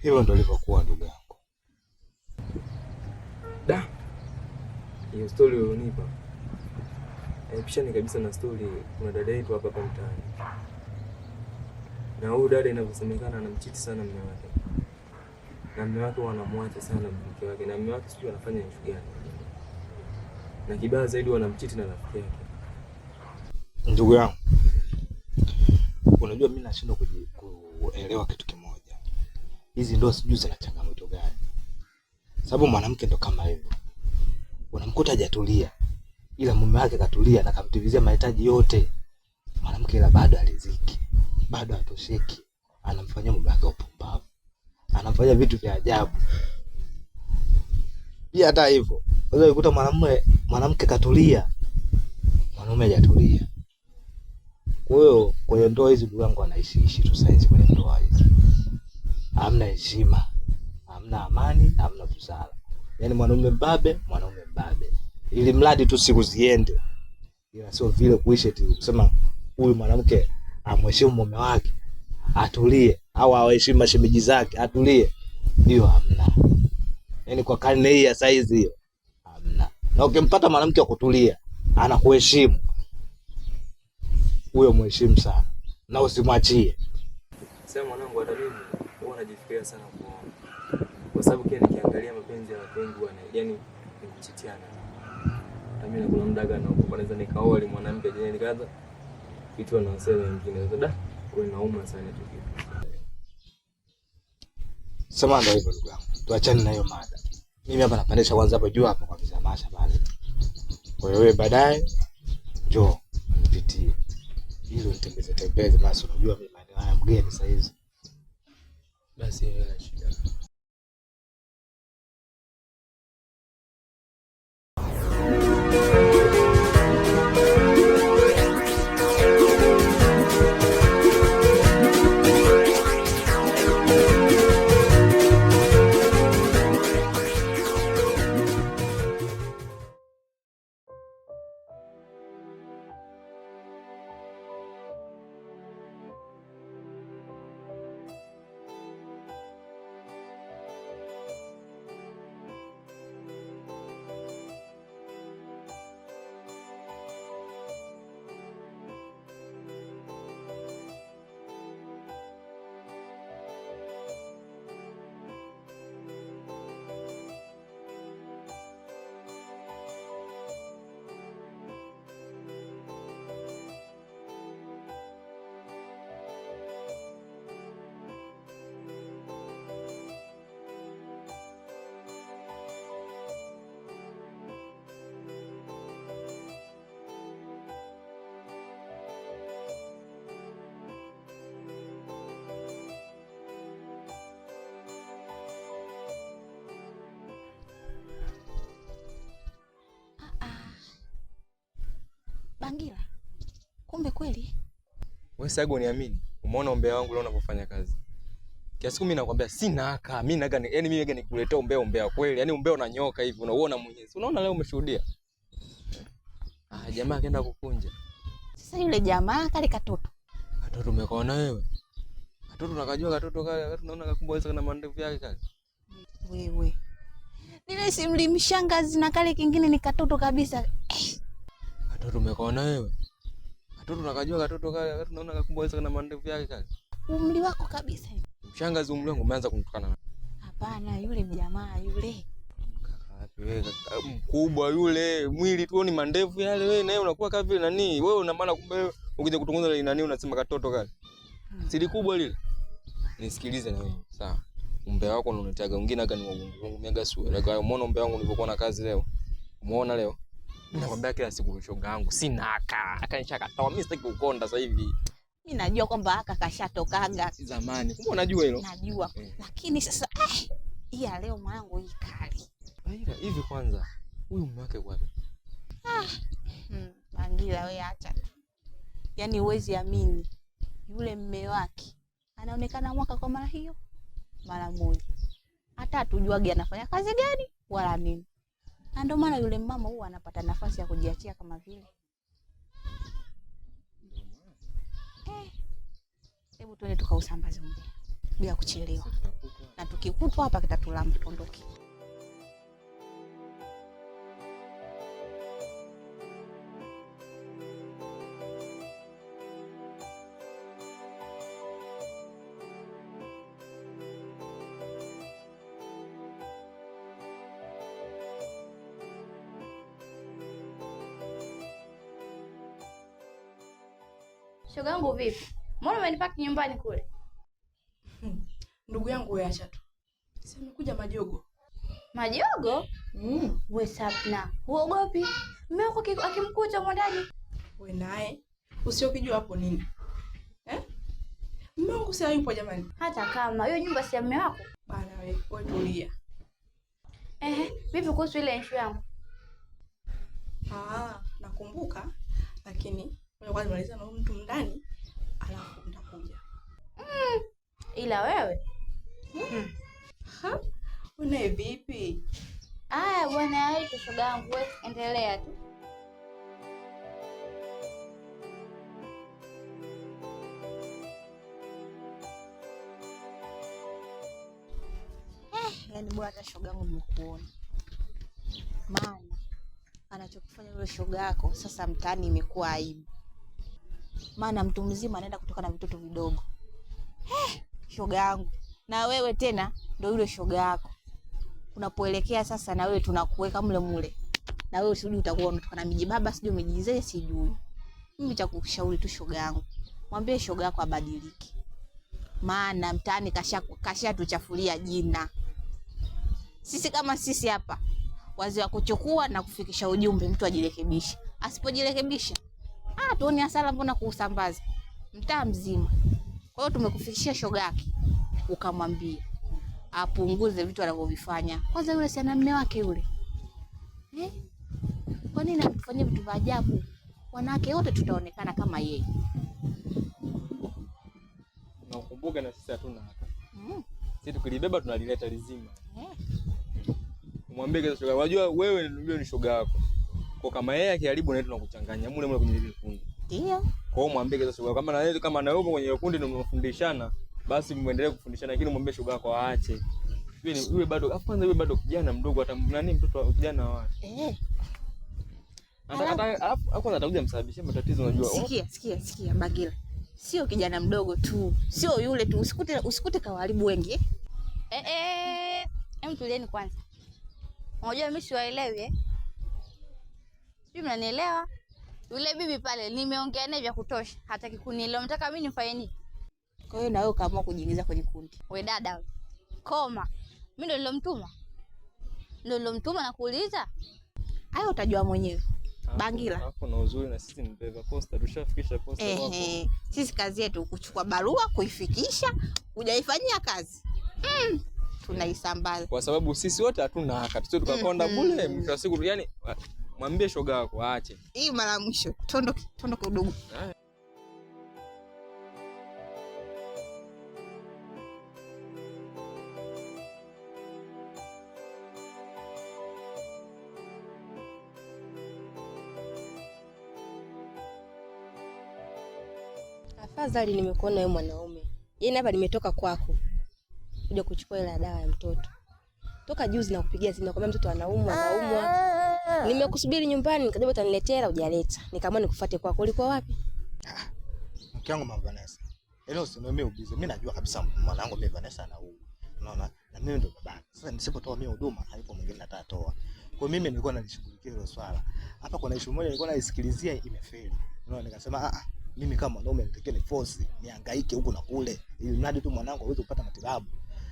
Hivyo ndio ilivyokuwa ndugu yangu. Da. Hiyo story ulionipa. Haipishani kabisa na story kuna dada yetu hapa mtaani. Na huyu dada inavyosemekana anamchiti sana mume wake. Na mume wake wanamwacha sana mke wake, na mume wake sijui anafanya kitu gani. Na kibaya zaidi wanamchiti na rafiki yake. Ndugu yangu, unajua mimi nashindwa kuelewa kitu kimoja. Hizi ndoa sijui zina changamoto gani? Sababu mwanamke ndo kama hivyo. Unamkuta hajatulia, ila mume wake katulia na kamtimizia mahitaji yote. Mwanamke ila bado aliziki, bado hatosheki. Anamfanyia mume wake upumbavu. Anafanya vitu vya ajabu. Pia hata hivyo, unaweza kukuta mwanamke katulia, mwanaume hajatulia. Kwa hiyo kwenye ndoa hizi ndugu yangu anaishi tu saizi kwenye ndoa hizi. Hamna heshima, hamna amani, hamna busara. Yaani mwanaume mbabe, ili mradi tu siku ziende. Ila sio vile kuishi tu kusema huyu mwanamke amheshimu mume wake, atulie, au aheshimu mashemeji zake, atulie. Hiyo hamna. Yaani kwa karne hii ya saizi hiyo hamna. Na ukimpata mwanamke wa kutulia, anakuheshimu, huyo mheshimu sana na usimwachie. Sema mwanangu, hata mimi huwa najifikiria sana kwa sababu kile nikiangalia mapenzi ya watu wengi yani ni kuchitiana. Hata mimi kuna mdaga na uko naweza nikaoa ile mwanamke je nikaanza kitu anasema wengine. Da, kwa nauma sana tu kitu. Sema ndio hivyo ndugu yangu. Tuachane na hiyo mada. Mimi hapa napandisha kwanza hapo juu hapo kwa mzamasha pale. Kwa hiyo wewe baadaye njoo nipitie. Hilo nitembeze basi, unajua mimi maeneo haya mgeni sasa hizi. Basi haina shida. Bangila. Kumbe kweli. Wewe Sago niamini. Umeona umbea wangu leo unapofanya kazi. Kiasi mimi nakwambia sina haka. Mimi naga yani mimi naga nikuletea umbea kweli. Yaani umbea unanyoka hivi unauona mwenyewe. Unaona leo umeshuhudia. Jamaa akaenda kukunja. Sasa yule jamaa kale katoto. Katoto umekaona wewe? Katoto nakajua katoto kale tunaona kakumbaweza kana mandevu yake kale. Wewe. Nile simlimshangazi na kale kingine ni katoto kabisa. Katoto umekaona wewe? Katoto nakajua katoto kale tunaona kakumbaweza kana mandevu yake kale. Umri wako kabisa. Mshangazi umri wangu umeanza kunitukana. Hapana, yule jamaa yule. Kaka wapi wewe? Mkubwa yule, mwili tu ni mandevu yale, wewe naye unakuwa kama vile nani? Wewe una maana kumbe wewe ukija kutongoza ile nani unasema katoto kale. Siri kubwa lile. Nisikilize na wewe, sawa? Umbea wako unanitaga mwingine haka ni wangu miaga sura. Like umeona umbea wangu nilipokuwa na kazi leo. Umeona leo? Mimi nakwambia kila siku shoga yangu sina haka nishakatoa. Mimi sitaki kukonda sasa hivi. Mimi najua kwamba haka kashatokaga zamani. Kumbe unajua hilo? Najua. Lakini sasa ya leo mwanangu hii kali. Aida hivi kwanza. Huyu mume wake wapi? Bangila wewe acha. Yaani huwezi amini. Yule mume wake anaonekana mwaka kwa mara hiyo mara moja. Hata hatujuagi anafanya kazi gani wala nini. Na ndio maana yule mama huwa anapata nafasi ya kujiachia kama vile. Hebu tuende tukausambaze mbele bila kuchelewa. Na kikutwa hapa kitatulamba ondoke. Shoga yangu vipi? Mbona umenipaki nyumbani kule? Ndugu yangu wewe acha tu. Si amekuja Majogo. Majogo? Wewe Sapna. Uogopi? Mume wako akimkuta huko ndani. Wewe naye usiokijua hapo nini? Mume wangu si hayupo jamani. Hata kama hiyo nyumba si ya mume wako. Bana wewe tulia. Vipi kuhusu ile issue yangu? Nakumbuka lakini ngoja nimalize na mtu ndani alafu nitakuja. Ila wewe? Una vipi? Aya bwana, haito shoga yangu, wewe endelea tu. Yaani bwana hata shoga yangu nimekuona. Maana anachokifanya yule shoga yako sasa mtaani imekuwa aibu. Maana mtu mzima anaenda kutoka na vitoto vidogo. Shoga yangu. Na wewe tena ndio yule shoga yako. Unapoelekea sasa na wewe tunakuweka mle mule. Na wewe usirudi utakuwa unatoka na miji baba sijui umejizeje sijui. Mimi nitakushauri tu shoga yangu. Mwambie shoga yako abadilike. Maana mtaani kasha tuchafulia jina. Sisi kama sisi hapa wazee wa kuchukua na kufikisha ujumbe mtu ajirekebishe. Asipojirekebisha tuone hasara mbona kuusambaza mtaa mzima. Kwa hiyo tumekufikishia shoga yake ukamwambia apunguze vitu anavyovifanya. Kwanza yule si ana mume wake yule. Kwa nini anatufanyia vitu vya ajabu? Wanawake wote tutaonekana kama yeye. Na ukumbuke na sisi hatuna hata. Sisi tukilibeba tunalileta lizima. Umwambie kesa shoga, unajua wewe ni shoga yako. Kwa kama yeye akiharibu na yetu tunakuchanganya mule mule kwenye ile kundi. Ndio. Kwa hiyo mwambie kesa shoga, kama na wewe kwenye kundi ndio mnafundishana, basi muendelee kufundishana, lakini mwambie shoga yako aache. Yule bado kwanza yule bado kijana mdogo, hata nani mtoto wa kijana wake. Hapo atakuja msababishia matatizo unajua. Sikia Bagila. Sio kijana mdogo tu. Sio yule tu. Usikute kawaribu wengi. Tulieni kwanza. Unajua mimi siwaelewi Sijui mnanielewa? Yule bibi pale nimeongea naye vya kutosha. Hataki kunielewa. Mtaka mimi nifanye nini? Kwa hiyo na wewe kaamua kujiingiza kwenye kundi. We dada we. Koma. Mimi ndio nilomtuma. Ndio nilomtuma na kuuliza. Hayo utajua mwenyewe. Bangila. Hapo na uzuri na sisi ni beba posta, tushafikisha posta wako. Sisi kazi yetu kuchukua barua, kuifikisha, hujaifanyia kazi. Tunaisambaza. Kwa sababu sisi wote hatuna haka. Sisi tukakonda bure mwisho wa siku, yani mwambie shoga yako aache. Hii mara mwisho. Tondoke udugu. Afadhali nimekuona wewe mwanaume. Yaani hapa nimetoka kwako kuja kuchukua ile dawa ya mtoto. Toka juzi nakupigia simu nakwambia mtoto anaumwa. Nimekusubiri nyumbani nikajua utaniletea ila hujaleta. Nikaamua nikufuate kwako. Ulikuwa wapi? Mke wangu Mama Vanessa. Leo usimwambie ubize. Mimi najua kabisa mwanangu mimi Vanessa anaumwa. Unaona? Na mimi ndo babake. Sasa nisipotoa mimi huduma, halipo mwingine atatoa. Kwa mimi nilikuwa nalishughulikia hilo swala. Hapa kuna issue moja nilikuwa naisikilizia imefeli. Unaona, nikasema mimi kama mwanaume nitakiwa ni force, nihangaike huku na kule. Ili mradi tu mwanangu aweze kupata matibabu.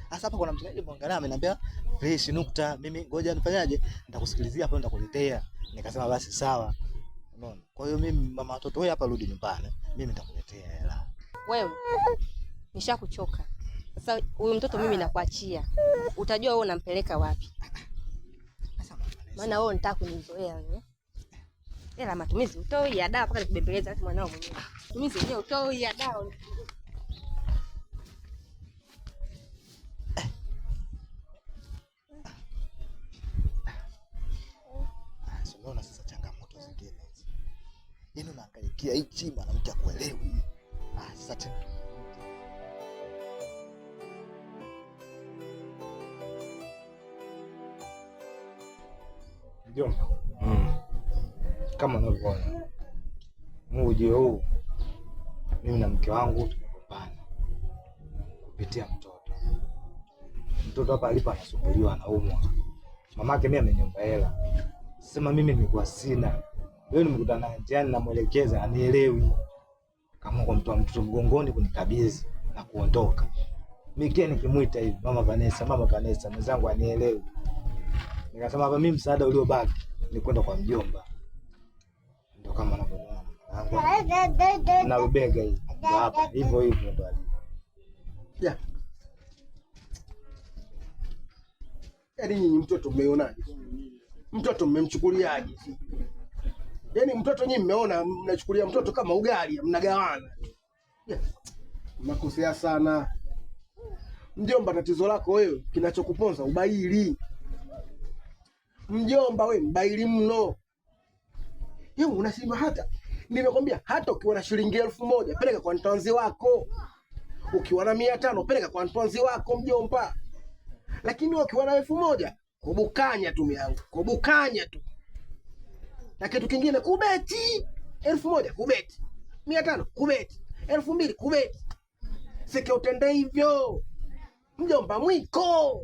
Sasa hapa kuna mtendaji mwangalia ameniambia, "Fresh nukta, mimi ngoja nifanyaje? Nitakusikilizia hapo nitakuletea." Nikasema basi sawa. Unaona? Kwa hiyo mimi mama watoto wewe hapa rudi nyumbani. Mimi nitakuletea hela. Wewe nishakuchoka. Sasa huyu mtoto mimi nakuachia. Utajua wewe unampeleka wapi. Maana wewe unataka kunizoea wewe. Ila matumizi utoi ya dawa mpaka nikubembeleza hata mwanao mwenyewe. Matumizi yenyewe utoi ya dawa. Unaona sasa changamoto zingine hizi. Yaani unaangalikia hichi mwanamke akuelewi. Sasa Mjomba. Kama unavyoona. Ujio huu mimi na mke wangu tumegombana kupitia mtoto. Mtoto hapa alipo anasumbuliwa, anaumwa. Mamake mimi ameniomba hela. Sema mimi nilikuwa sina. Leo nimekutana naye njiani, namuelekeza, anielewi. Kama kwa mtoto mgongoni kunikabidhi na kuondoka. Mimi kia nikimuita hivi, mama Vanessa, mwenzangu anielewi. Nikasema hapa mimi msaada uliobaki ni kwenda kwa mjomba. Ndio kama anavyoona na ubega hivi. Hapa hivyo ndo ali. Yeah. Yaani nyinyi mtoto mmeonaje? Mtoto mmemchukuliaje? Yaani mtoto nyinyi mmeona mnachukulia mtoto kama ugali, mnagawana. Yeah. Mnakosea sana. Mjomba, tatizo lako wewe kinachokuponza ubaili. Mjomba wewe mbaili mno. Yeye unasema hata nimekwambia hata ukiwa na shilingi 1000 peleka kwa mtanzi wako. Ukiwa na 500 peleka kwa mtanzi wako mjomba. Lakini ukiwa na 1000 kubukanya tu miangu, kubukanya tu. Na kitu kingine kubeti. 1000 kubeti. 500 kubeti. 2000 kubeti. Sike utende hivyo. Mjomba mwiko.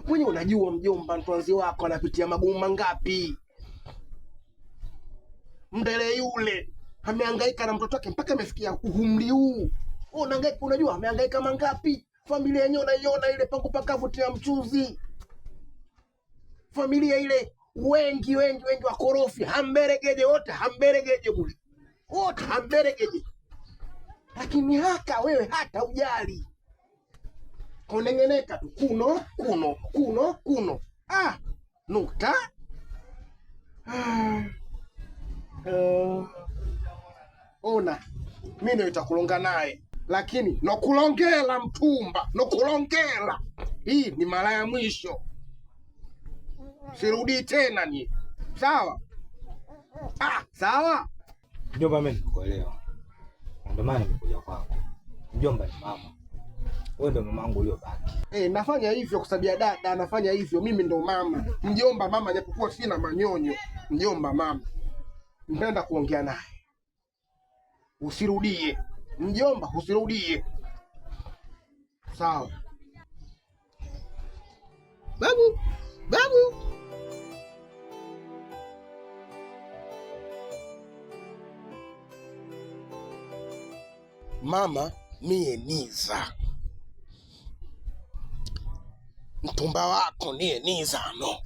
Mwenye unajua mjomba mtwanzi wako anapitia magumu mangapi. Mdele yule amehangaika na mtoto wake mpaka amefikia umri huu. Unajua amehangaika mangapi? Familia yenyewe unaiona ile pangu pakavu tia mchuzi. Familia ile wengi wakorofi, hamberegeje wote, hamberegeje bure. Wote hamberegeje. Lakini haka wewe hata ujali. Konengeneka tu kuno. Nukta. Ona, mimi nitakulonga naye. Lakini nokulongela mtumba, nokulongela. Hii ni mara ya mwisho. Sirudi tena ni. Sawa? Sawa? Mjomba, mimi nikuelewa. Ndio maana nimekuja kwako. Mjomba ni mama. Wewe ndio mamangu uliobaki. Nafanya hivyo kwa sababu ya dada, nafanya hivyo. Mimi ndo mama. Mjomba mama, japokuwa sina manyonyo. Mjomba mama. Nipenda kuongea naye. Usirudie. Mjomba, usirudie. Sawa. Babu. Mama, mie niza. Mtumba wako niye niza no.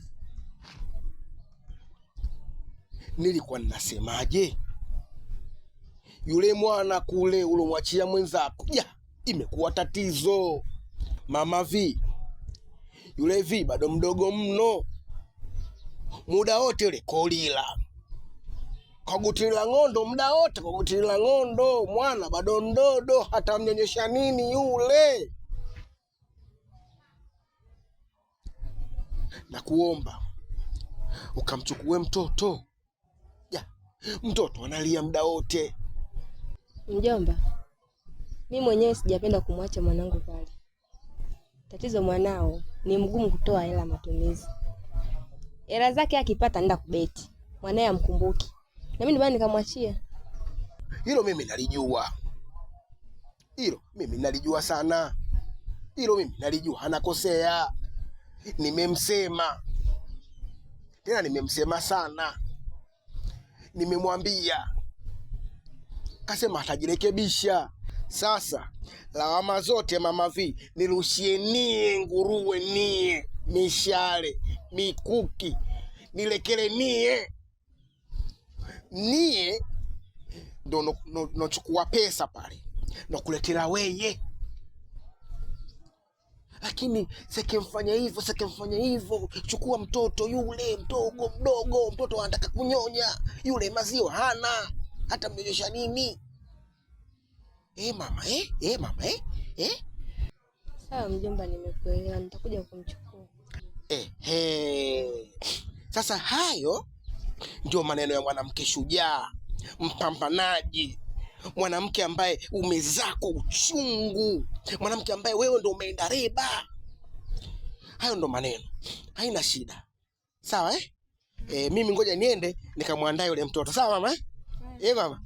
Nilikuwa ninasemaje? Yule mwana kule ulomwachia mwenzako. Imekuwa tatizo. Mama vi. Yule vi bado mdogo mno. Muda wote yule kolila. Kagutila ngondo muda wote, kagutila ngondo. Mwana bado ndodo, hata mnyonyesha nini yule. Na kuomba ukamchukue mtoto. Mtoto analia muda wote. Mjomba, mimi mwenyewe sijapenda kumwacha mwanangu pale. Tatizo mwanao ni mgumu kutoa hela matumizi. Hela zake akipata nenda kubeti. Mwanae amkumbuki. Na mimi ndio nikamwachia. Hilo mimi nalijua. Hilo mimi nalijua sana. Hilo mimi nalijua anakosea. Nimemsema. Tena nimemsema sana. Nimemwambia. Kasema atajirekebisha. Sasa lawama zote mama vi nirushie nie nguruwe, nie mishale, mikuki, nilekele nie ndo nochukua pesa pale na kuletela weye. Lakini sekemfanya hivyo, chukua mtoto yule mdogo, mtoto anataka kunyonya, yule maziwa hana, hata mnyonyesha nini? Mama, Sawa mjomba, nimekuelewa, nitakuja kumchukua. Sasa hayo ndio maneno ya mwanamke shujaa, mpambanaji, mwanamke ambaye umezaa kwa uchungu, mwanamke ambaye wewe ndio umeenda reba. Hayo ndo maneno. Haina shida. Sawa mimi ngoja niende nikamwandae yule mtoto. Sawa mama mama?